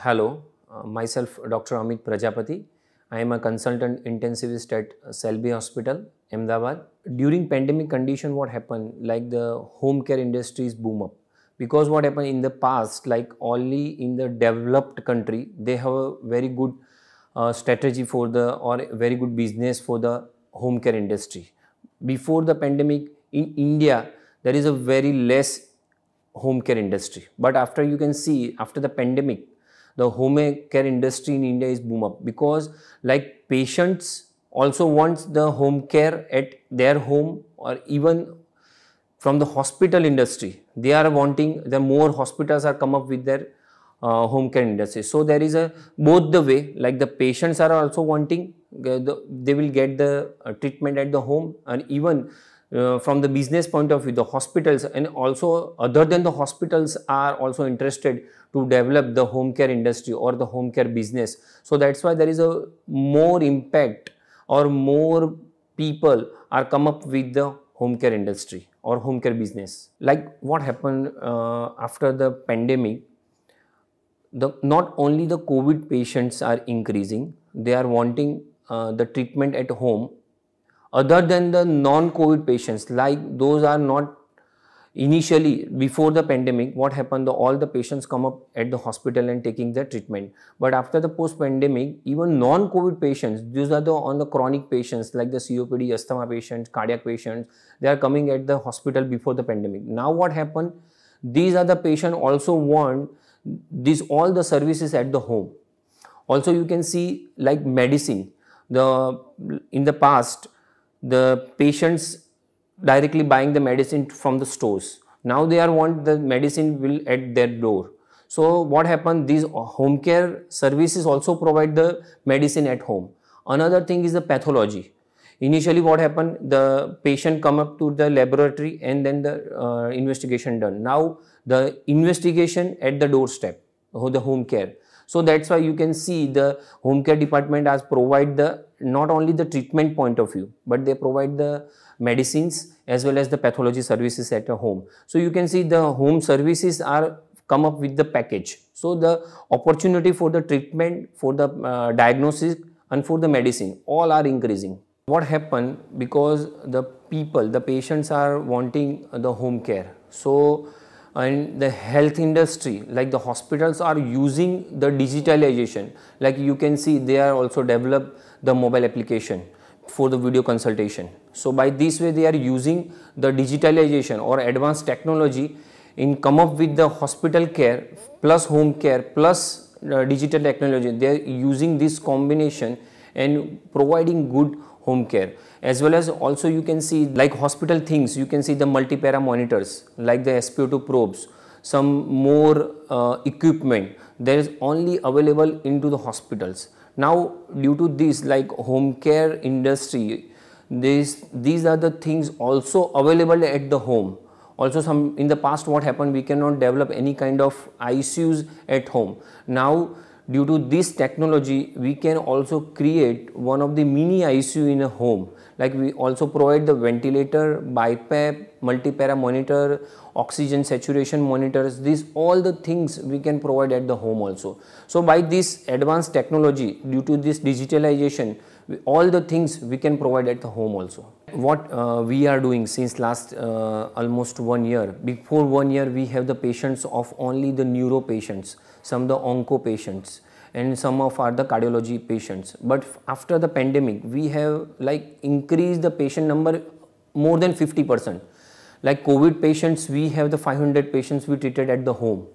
Hello, myself Dr. Amit Prajapati. I am a consultant intensivist at Selby Hospital, Ahmedabad. During pandemic condition, what happened? Like the home care industries boom up because what happened in the past, like only in the developed country, they have a very good strategy for the or very good business for the home care industry. Before the pandemic in India, there is a very less home care industry, but after you can see after the pandemic the home care industry in India is boom up because like patients also want the home care at their home, or even from the hospital industry they are wanting, the more hospitals are come up with their home care industry. So there is a both the way, like the patients are also wanting they will get the treatment at the home, and even from the business point of view the hospitals and also other than the hospitals are also interested to develop the home care industry or the home care business. So that's why there is a more impact or more people are come up with the home care industry or home care business. Like what happened after the pandemic, not only the COVID patients are increasing, they are wanting the treatment at home other than the non-COVID patients, like those are not initially before the pandemic. What happened, all the patients come up at the hospital and taking the treatment, but after the post-pandemic even non-COVID patients, these are the on the chronic patients like the COPD, asthma patients, cardiac patients, they are coming at the hospital before the pandemic. Now what happened, these are the patients also want these all the services at the home. Also you can see like medicine, the in the past the patients directly buying the medicine from the stores, now they are want the medicine will at their door. So what happened, these home care services also provide the medicine at home. Another thing is the pathology. Initially what happened, the patient come up to the laboratory and then the investigation done. Now the investigation at the doorstep, the home care. So that's why you can see the home care department has provide the not only the treatment point of view, but they provide the medicines as well as the pathology services at a home. So you can see the home services are come up with the package. So the opportunity for the treatment, for the diagnosis and for the medicine all are increasing. What happened, because the people, the patients are wanting the home care. So and the health industry like the hospitals are using the digitalization, like you can see they are also develop the mobile application for the video consultation. So by this way they are using the digitalization or advanced technology in come up with the hospital care plus home care plus digital technology. They are using this combination and providing good home care, as well as also you can see like hospital things, you can see the multi-para monitors like the SpO2 probes, some more equipment there is only available into the hospitals. Now due to this like home care industry, these are the things also available at the home. Also some in the past what happened, we cannot develop any kind of ICUs at home. Now due to this technology we can also create one of the mini ICU in a home. Like we also provide the ventilator, BiPAP, multi-para monitor, oxygen saturation monitors. These all the things we can provide at the home also. So by this advanced technology, due to this digitalization, all the things we can provide at the home also. What we are doing since last almost 1 year. Before 1 year we have the patients of only the neuro patients, some the onco patients, and some of are the cardiology patients. But after the pandemic we have like increased the patient number more than 50%. Like COVID patients, we have the 500 patients we treated at the home,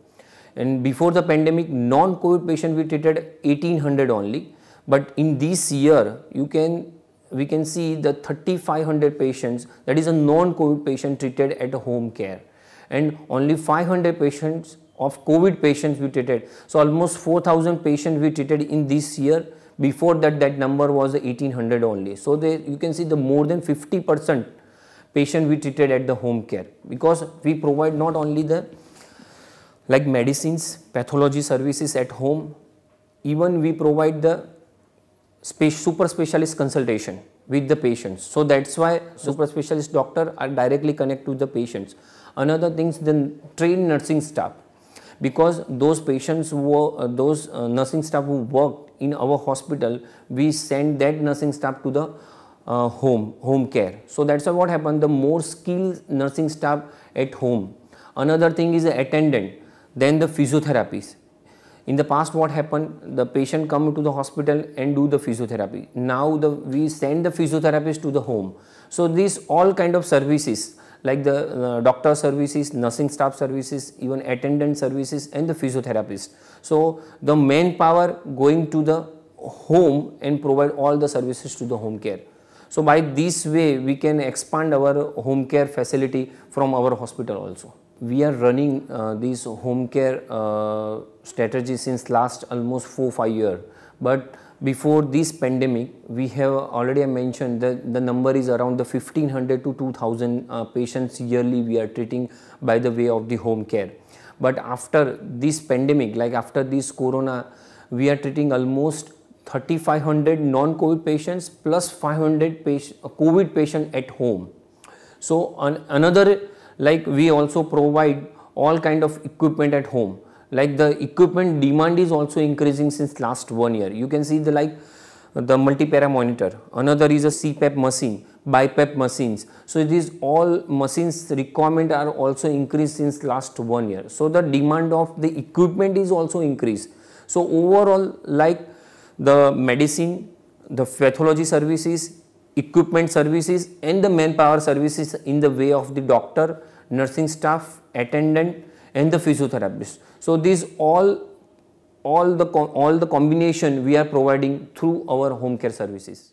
and before the pandemic non-COVID patient we treated 1800 only. But in this year we can see the 3500 patients, that is a non-COVID patient treated at home care, and only 500 patients of COVID patients we treated. So almost 4000 patients we treated in this year. Before that number was 1800 only. So you can see the more than 50% patient we treated at the home care, because we provide not only the like medicines, pathology services at home, even we provide the super specialist consultation with the patients. So that's why super specialist doctor are directly connect to the patients. Another thing is the trained nursing staff. because those patients were those nursing staff who worked in our hospital, we send that nursing staff to the home care. So that's why what happened, the more skilled nursing staff at home. Another thing is the attendant, then the physiotherapies. In the past what happened, the patient come to the hospital and do the physiotherapy. Now we send the physiotherapist to the home. So these all kind of services like the doctor services, nursing staff services, even attendant services and the physiotherapist. So the manpower going to the home and provide all the services to the home care. So by this way we can expand our home care facility from our hospital also. We are running these home care strategy since last almost 4-5 years, but before this pandemic we have already mentioned that the number is around the 1500 to 2000 patients yearly we are treating by the way of the home care. But after this pandemic, like after this corona, we are treating almost 3500 non-COVID patients plus 500 COVID patients at home. So another, like we also provide all kind of equipment at home. Like the equipment demand is also increasing since last 1 year. You can see the the multi-para monitor. Another is a CPAP machine, BiPAP machines. So these all machines requirement are also increased since last 1 year. So the demand of the equipment is also increased. So overall, like the medicine, the pathology services, equipment services and the manpower services in the way of the doctor, nursing staff, attendant and the physiotherapist. So these all the combination we are providing through our home care services.